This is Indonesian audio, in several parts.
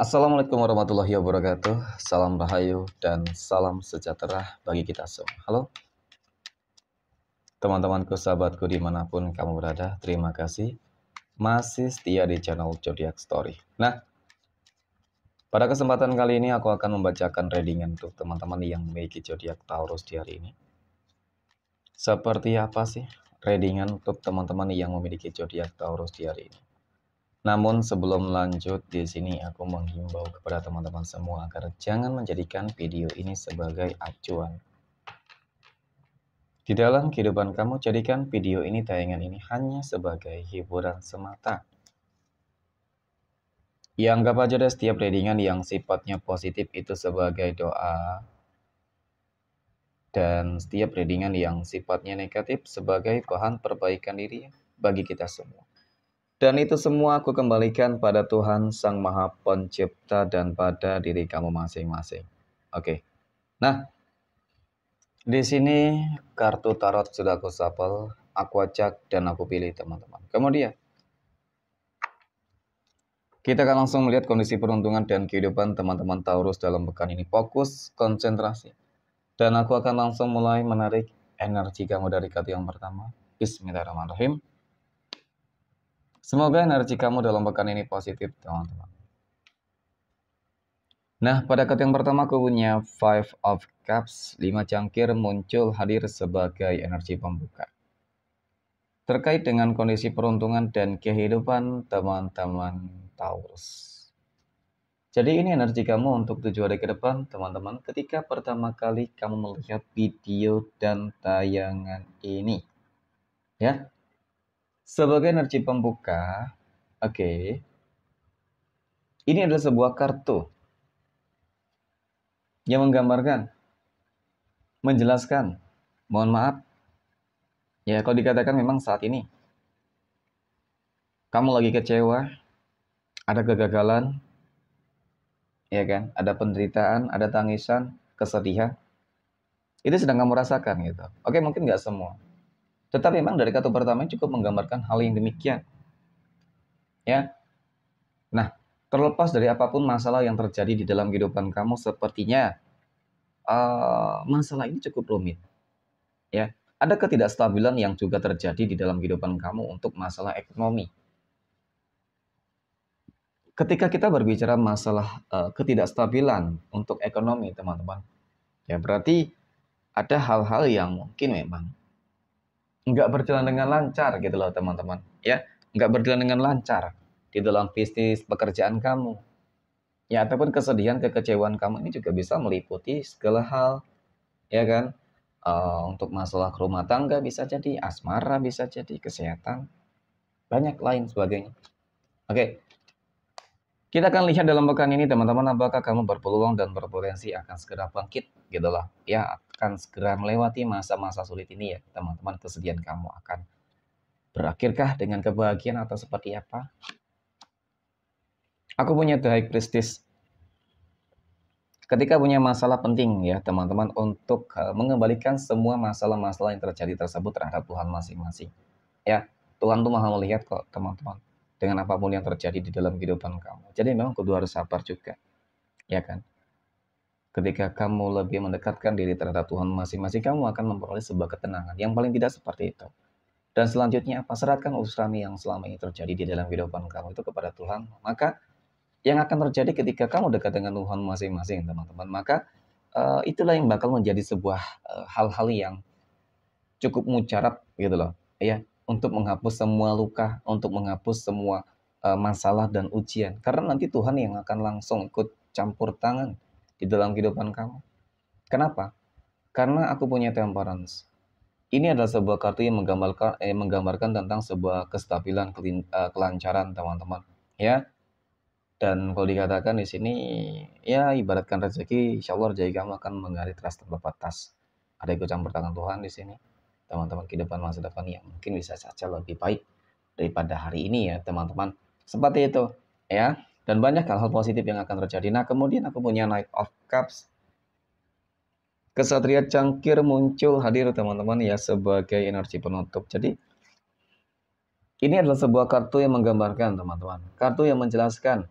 Assalamualaikum warahmatullahi wabarakatuh. Salam rahayu dan salam sejahtera bagi kita semua. Halo teman-temanku, sahabatku dimanapun kamu berada. Terima kasih masih setia di channel Zodiac Story. Nah, pada kesempatan kali ini aku akan membacakan readingan untuk teman-teman yang memiliki zodiak Taurus di hari ini. Seperti apa sih readingan untuk teman-teman yang memiliki zodiak Taurus di hari ini? Namun sebelum lanjut, di sini aku menghimbau kepada teman-teman semua agar jangan menjadikan video ini sebagai acuan. Di dalam kehidupan kamu, jadikan video ini, tayangan ini hanya sebagai hiburan semata. Ya, anggap aja deh setiap readingan yang sifatnya positif itu sebagai doa. Dan setiap readingan yang sifatnya negatif sebagai bahan perbaikan diri bagi kita semua. Dan itu semua aku kembalikan pada Tuhan Sang Maha Pencipta dan pada diri kamu masing-masing. Oke. Nah, di sini kartu tarot sudah aku shuffle, aku acak dan aku pilih teman-teman. Kemudian kita akan langsung melihat kondisi peruntungan dan kehidupan teman-teman Taurus dalam pekan ini. Fokus, konsentrasi. Dan aku akan langsung mulai menarik energi kamu dari kartu yang pertama. Bismillahirrahmanirrahim. Semoga energi kamu dalam pekan ini positif, teman-teman. Nah, pada kartu yang pertama aku punya Five of Cups, 5 cangkir muncul hadir sebagai energi pembuka. Terkait dengan kondisi peruntungan dan kehidupan teman-teman Taurus. Jadi ini energi kamu untuk 7 hari ke depan, teman-teman, ketika pertama kali kamu melihat video dan tayangan ini. Ya. Sebagai energi pembuka, oke. Ini adalah sebuah kartu yang menggambarkan, menjelaskan, mohon maaf, ya kalau dikatakan memang saat ini kamu lagi kecewa, ada kegagalan, ya kan, ada penderitaan, ada tangisan, kesedihan, itu sedang kamu rasakan gitu. Oke, mungkin nggak semua, tetapi memang dari kartu pertama cukup menggambarkan hal yang demikian, ya. Nah, terlepas dari apapun masalah yang terjadi di dalam kehidupan kamu, sepertinya masalah ini cukup rumit, ya. Ada ketidakstabilan yang juga terjadi di dalam kehidupan kamu untuk masalah ekonomi. Ketika kita berbicara masalah ketidakstabilan untuk ekonomi, teman-teman, ya berarti ada hal-hal yang mungkin memang nggak berjalan dengan lancar gitu loh, teman-teman. Ya, nggak berjalan dengan lancar di dalam bisnis pekerjaan kamu. Ya, ataupun kesedihan, kekecewaan kamu ini juga bisa meliputi segala hal, ya kan? Untuk masalah rumah tangga bisa jadi, asmara bisa jadi, kesehatan, banyak lain sebagainya. Oke. Kita akan lihat dalam pekan ini, teman-teman, apakah kamu berpeluang dan berpotensi akan segera bangkit, gitu loh. Ya, akan segera melewati masa-masa sulit ini ya, teman-teman. Kesedihan kamu akan berakhirkah dengan kebahagiaan atau seperti apa? Aku punya The High Priestess. Ketika punya masalah penting ya, teman-teman, untuk mengembalikan semua masalah-masalah yang terjadi tersebut terhadap Tuhan masing-masing. Ya, Tuhan tuh maha melihat kok, teman-teman, dengan apapun yang terjadi di dalam kehidupan kamu. Jadi memang kudu harus sabar juga, ya kan? Ketika kamu lebih mendekatkan diri terhadap Tuhan masing-masing, kamu akan memperoleh sebuah ketenangan. Yang paling tidak seperti itu. Dan selanjutnya apa? Serahkan urusan yang selama ini terjadi di dalam kehidupan kamu itu kepada Tuhan. Maka yang akan terjadi ketika kamu dekat dengan Tuhan masing-masing, teman-teman, maka itulah yang bakal menjadi sebuah hal-hal yang cukup mujarab gitu loh, ya, untuk menghapus semua luka, untuk menghapus semua masalah dan ujian. Karena nanti Tuhan yang akan langsung ikut campur tangan di dalam kehidupan kamu. Kenapa? Karena aku punya Temperance. Ini adalah sebuah kartu yang menggambarkan tentang sebuah kestabilan, kelancaran, teman-teman. Ya, dan kalau dikatakan di sini, ya ibaratkan rezeki, insya Allah rezeki kamu akan mengalir terus tanpa batas. Ada ikut campur tangan Tuhan di sini, teman-teman, kehidupan masa depan yang mungkin bisa saja lebih baik daripada hari ini ya, teman-teman. Seperti itu, ya. Dan banyak hal-hal positif yang akan terjadi. Nah, kemudian aku punya Knight of Cups. Kesatria cangkir muncul hadir, teman-teman, ya, sebagai energi penutup. Jadi ini adalah sebuah kartu yang menggambarkan, teman-teman, kartu yang menjelaskan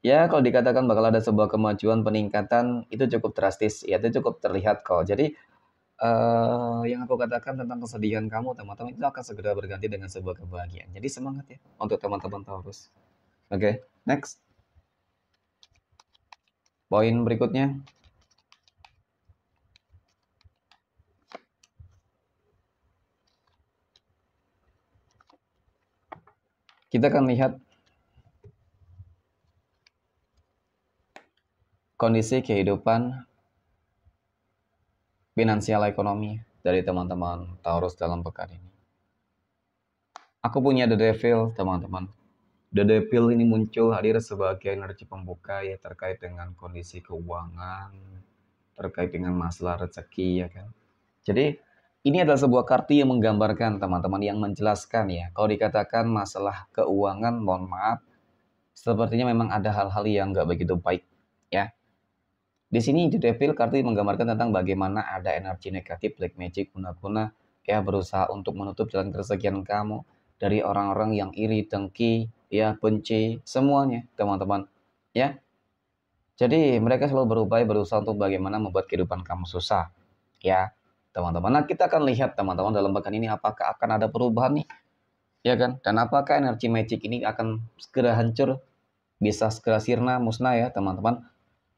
Ya, kalau dikatakan bakal ada sebuah kemajuan peningkatan itu cukup drastis, ya itu cukup terlihat kok. Jadi yang aku katakan tentang kesedihan kamu teman-teman itu akan segera berganti dengan sebuah kebahagiaan. Jadi semangat ya untuk teman-teman Taurus. Oke, next. Poin berikutnya, kita akan lihat kondisi kehidupan finansial ekonomi dari teman-teman Taurus dalam pekan ini. Aku punya The Devil, teman-teman. The Devil ini muncul hadir sebagai energi pembuka ya terkait dengan kondisi keuangan, terkait dengan masalah rezeki ya kan. Jadi ini adalah sebuah kartu yang menggambarkan teman-teman yang menjelaskan ya. Kalau dikatakan masalah keuangan, mohon maaf, sepertinya memang ada hal-hal yang nggak begitu baik ya. Di sini The Devil kartu yang menggambarkan tentang bagaimana ada energi negatif black magic guna-guna ya berusaha untuk menutup jalan keresakian kamu dari orang-orang yang iri, dengki, ya benci, semuanya teman-teman ya. Jadi mereka selalu berupaya berusaha untuk bagaimana membuat kehidupan kamu susah ya teman-teman. Nah kita akan lihat teman-teman dalam pekan ini apakah akan ada perubahan nih ya kan. Dan apakah energi magic ini akan segera hancur, bisa segera sirna, musnah ya teman-teman.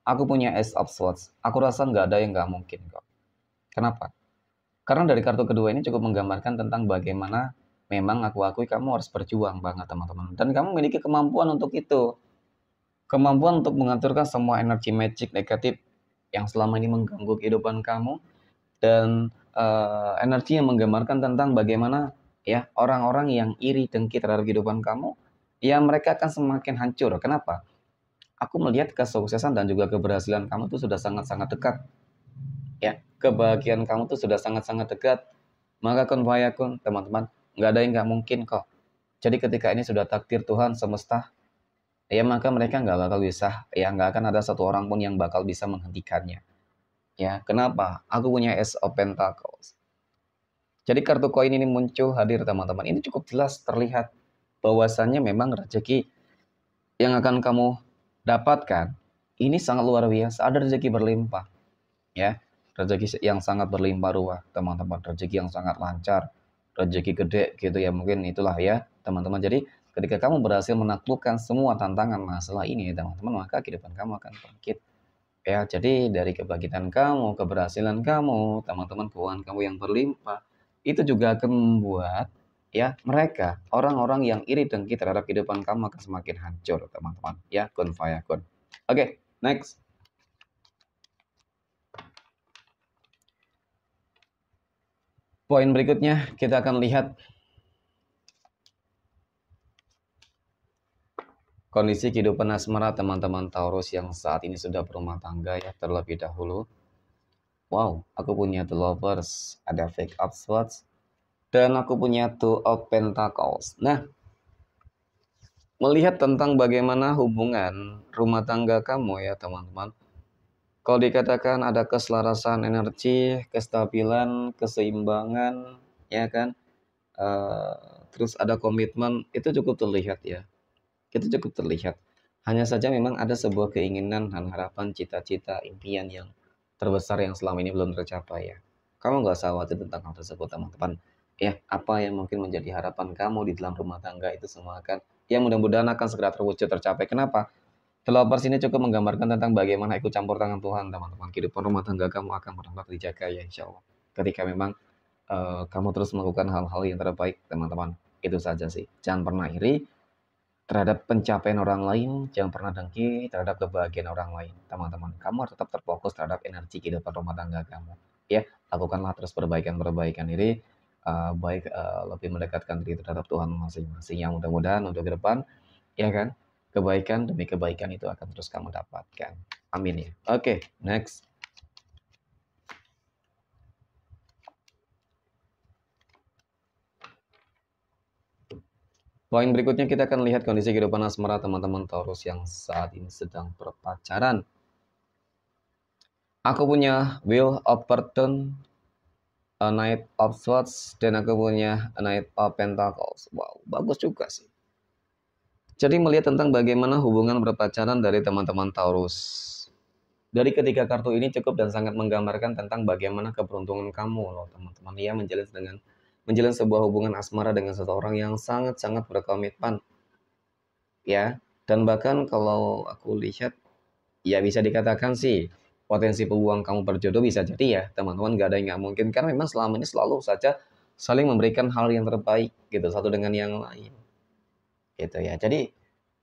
Aku punya Ace of Swords. Aku rasa nggak ada yang nggak mungkin kok. Kenapa? Karena dari kartu kedua ini cukup menggambarkan tentang bagaimana memang aku akui kamu harus berjuang banget teman-teman. Dan kamu memiliki kemampuan untuk itu. Kemampuan untuk mengaturkan semua energi magic negatif yang selama ini mengganggu kehidupan kamu. Dan energi yang menggambarkan tentang bagaimana ya orang-orang yang iri dengki terhadap kehidupan kamu. Ya mereka akan semakin hancur. Kenapa? Aku melihat kesuksesan dan juga keberhasilan kamu itu sudah sangat-sangat dekat. Ya, kebahagiaan kamu tuh sudah sangat-sangat dekat. Maka kun fayakun, teman-teman, nggak ada yang nggak mungkin kok. Jadi ketika ini sudah takdir Tuhan semesta, ya maka mereka nggak bakal bisa, ya nggak akan ada satu orang pun yang bakal bisa menghentikannya. Ya, kenapa? Aku punya Ace of Pentacles. Jadi kartu koin ini muncul hadir teman-teman. Ini cukup jelas terlihat bahwasannya memang rezeki yang akan kamu dapatkan ini sangat luar biasa. Ada rezeki berlimpah, ya. Rezeki yang sangat berlimpah ruah, teman-teman. Rezeki yang sangat lancar, rezeki gede gitu ya. Mungkin itulah ya, teman-teman. Jadi ketika kamu berhasil menaklukkan semua tantangan masalah ini, teman-teman, maka kehidupan kamu akan bangkit. Ya, jadi dari kebangkitan kamu, keberhasilan kamu, teman-teman, keuangan kamu yang berlimpah, itu juga akan membuat ya mereka orang-orang yang iri dengki terhadap kehidupan kamu akan semakin hancur, teman-teman. Ya, kun fayakun. Oke, next. Poin berikutnya kita akan lihat kondisi kehidupan asmara teman-teman Taurus yang saat ini sudah berumah tangga ya terlebih dahulu. Wow, aku punya The Lovers, ada Fake of Swords, dan aku punya Two of Pentacles. Nah, melihat tentang bagaimana hubungan rumah tangga kamu ya teman-teman. Kalau dikatakan ada keselarasan energi, kestabilan, keseimbangan, ya kan, terus ada komitmen, itu cukup terlihat ya. Itu cukup terlihat. Hanya saja memang ada sebuah keinginan dan harapan, cita-cita, impian yang terbesar yang selama ini belum tercapai ya. Kamu nggak usah khawatir tentang hal tersebut teman-teman. Ya, apa yang mungkin menjadi harapan kamu di dalam rumah tangga itu semua akan, ya mudah-mudahan akan segera terwujud tercapai. Kenapa? Developers ini cukup menggambarkan tentang bagaimana ikut campur tangan Tuhan, teman-teman. Kehidupan rumah tangga kamu akan benar-benar dijaga ya, insya Allah. Ketika memang kamu terus melakukan hal-hal yang terbaik, teman-teman. Itu saja sih. Jangan pernah iri terhadap pencapaian orang lain, jangan pernah dengki terhadap kebahagiaan orang lain, teman-teman. Kamu harus tetap terfokus terhadap energi kehidupan rumah tangga kamu. Ya, lakukanlah terus perbaikan-perbaikan diri, baik lebih mendekatkan diri terhadap Tuhan masing-masing. Yang mudah-mudahan untuk ke depan, ya kan, kebaikan demi kebaikan itu akan terus kamu dapatkan. Amin ya. Oke, next. Poin berikutnya kita akan lihat kondisi kehidupan asmara teman-teman Taurus yang saat ini sedang berpacaran. Aku punya Wheel of Fortune, A Knight of Swords, dan aku punya A Knight of Pentacles. Wow, bagus juga sih. Jadi melihat tentang bagaimana hubungan berpacaran dari teman-teman Taurus. Dari ketiga kartu ini cukup dan sangat menggambarkan tentang bagaimana keberuntungan kamu loh teman-teman ya menjalin sebuah hubungan asmara dengan seseorang yang sangat-sangat berkomitmen ya. Dan bahkan kalau aku lihat ya bisa dikatakan sih potensi peluang kamu berjodoh bisa jadi ya teman-teman, gak ada yang nggak mungkin karena memang selama ini selalu saja saling memberikan hal yang terbaik gitu satu dengan yang lain gitu ya. Jadi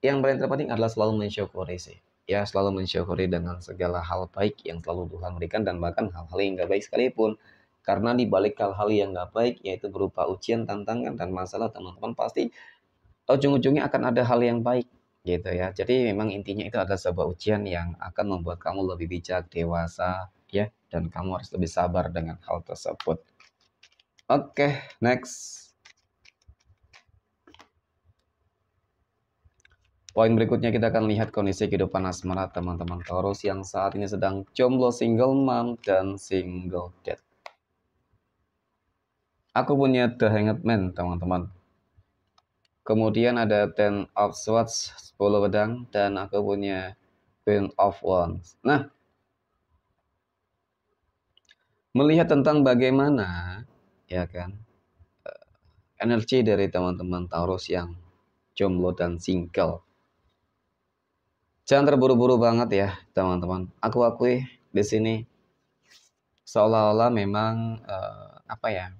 yang paling terpenting adalah selalu mensyukuri sih. Ya, selalu mensyukuri dengan segala hal baik yang selalu Tuhan berikan dan bahkan hal-hal yang nggak baik sekalipun. Karena di balik hal-hal yang nggak baik, yaitu berupa ujian, tantangan, dan masalah, teman-teman pasti ujung-ujungnya akan ada hal yang baik gitu ya. Jadi memang intinya itu adalah sebuah ujian yang akan membuat kamu lebih bijak, dewasa, ya, dan kamu harus lebih sabar dengan hal tersebut. Oke, next. Poin berikutnya kita akan lihat kondisi kehidupan asmara teman-teman Taurus yang saat ini sedang jomblo, single mom, dan single dad. Aku punya The Hanged Man teman-teman. Kemudian ada Ten of Swords, 10 pedang, dan aku punya Queen of Wands. Nah, melihat tentang bagaimana ya kan energi dari teman-teman Taurus yang jomblo dan single. Jangan terburu-buru banget ya, teman-teman. Aku akui di sini seolah-olah memang apa ya?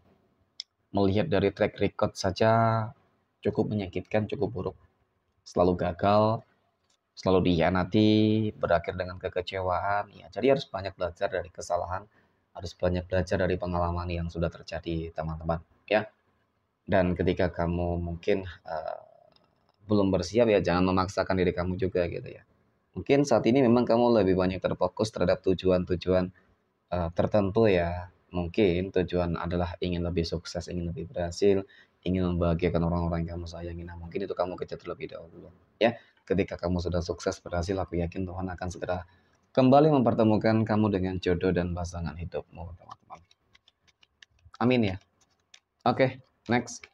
Melihat dari track record saja cukup menyakitkan, cukup buruk. Selalu gagal, selalu dikhianati, berakhir dengan kekecewaan. Ya, jadi harus banyak belajar dari kesalahan, harus banyak belajar dari pengalaman yang sudah terjadi, teman-teman. Ya, dan ketika kamu mungkin belum bersiap ya jangan memaksakan diri kamu juga gitu ya. Mungkin saat ini memang kamu lebih banyak terfokus terhadap tujuan-tujuan tertentu ya. Mungkin tujuan adalah ingin lebih sukses, ingin lebih berhasil, ingin membahagiakan orang-orang yang kamu sayangi. Nah, mungkin itu kamu kejar terlebih dahulu. Ya, ketika kamu sudah sukses berhasil, aku yakin Tuhan akan segera kembali mempertemukan kamu dengan jodoh dan pasangan hidupmu, teman-teman. Amin ya. Oke, next.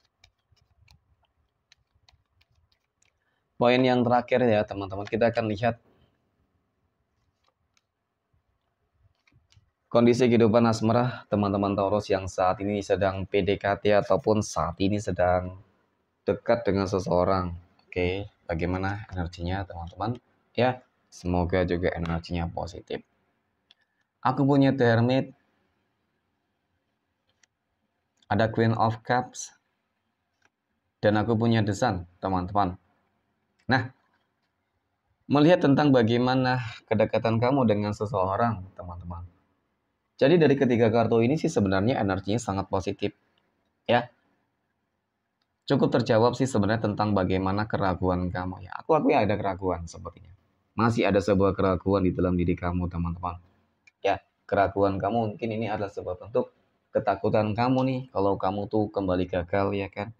Poin yang terakhir ya, teman-teman. Kita akan lihat kondisi kehidupan asmara teman-teman Taurus yang saat ini sedang PDKT ataupun saat ini sedang dekat dengan seseorang. Oke, bagaimana energinya teman-teman? Ya, semoga juga energinya positif. Aku punya The Hermit, ada Queen of Cups, dan aku punya The Sun, teman-teman. Nah, melihat tentang bagaimana kedekatan kamu dengan seseorang, teman-teman. Jadi dari ketiga kartu ini sih sebenarnya energinya sangat positif. Ya, cukup terjawab sih sebenarnya tentang bagaimana keraguan kamu ya. Aku ada keraguan sepertinya. Masih ada sebuah keraguan di dalam diri kamu, teman-teman. Ya, keraguan kamu mungkin ini adalah sebuah bentuk ketakutan kamu nih kalau kamu tuh kembali gagal ya kan.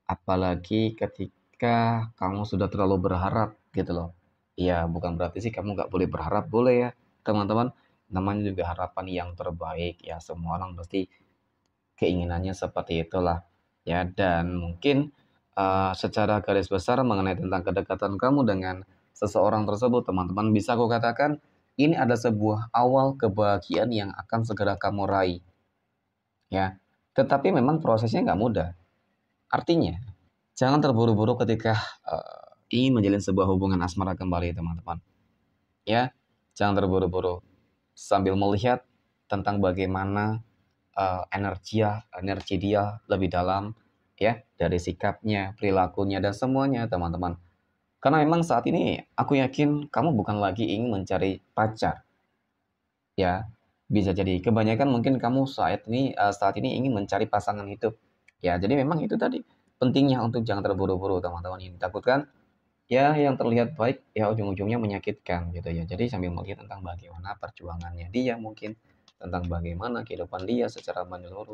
Apalagi ketika kamu sudah terlalu berharap gitu loh. Ya, bukan berarti sih kamu nggak boleh berharap, boleh ya, teman-teman. Namanya juga harapan yang terbaik ya. Semua orang pasti keinginannya seperti itulah ya. Dan mungkin secara garis besar mengenai tentang kedekatan kamu dengan seseorang tersebut teman-teman bisa aku katakan ini ada sebuah awal kebahagiaan yang akan segera kamu raih ya, tetapi memang prosesnya nggak mudah. Artinya jangan terburu-buru ketika ingin menjalin sebuah hubungan asmara kembali teman-teman ya. Jangan terburu-buru sambil melihat tentang bagaimana energi dia lebih dalam ya dari sikapnya, perilakunya dan semuanya teman-teman. Karena memang saat ini aku yakin kamu bukan lagi ingin mencari pacar ya. Bisa jadi kebanyakan mungkin kamu saat ini ingin mencari pasangan hidup. Ya, jadi memang itu tadi pentingnya untuk jangan terburu-buru teman-teman. Ini takutkan ya yang terlihat baik ya ujung-ujungnya menyakitkan gitu ya. Jadi sambil melihat tentang bagaimana perjuangannya dia mungkin tentang bagaimana kehidupan dia secara menyeluruh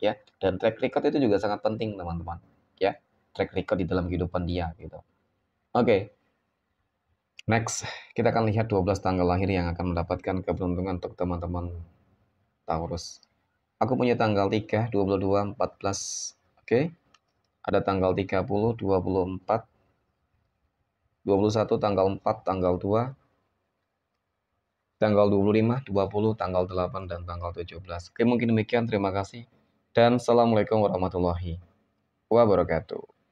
ya, dan track record itu juga sangat penting teman-teman ya, track record di dalam kehidupan dia gitu. Oke, next kita akan lihat 12 tanggal lahir yang akan mendapatkan keberuntungan untuk teman-teman Taurus. Aku punya tanggal 3, 22, 14. Oke, ada tanggal 30, 24, 21 tanggal 4, tanggal 2, tanggal 25, 20, tanggal 8, dan tanggal 17. Oke, mungkin demikian. Terima kasih. Dan Assalamualaikum warahmatullahi wabarakatuh.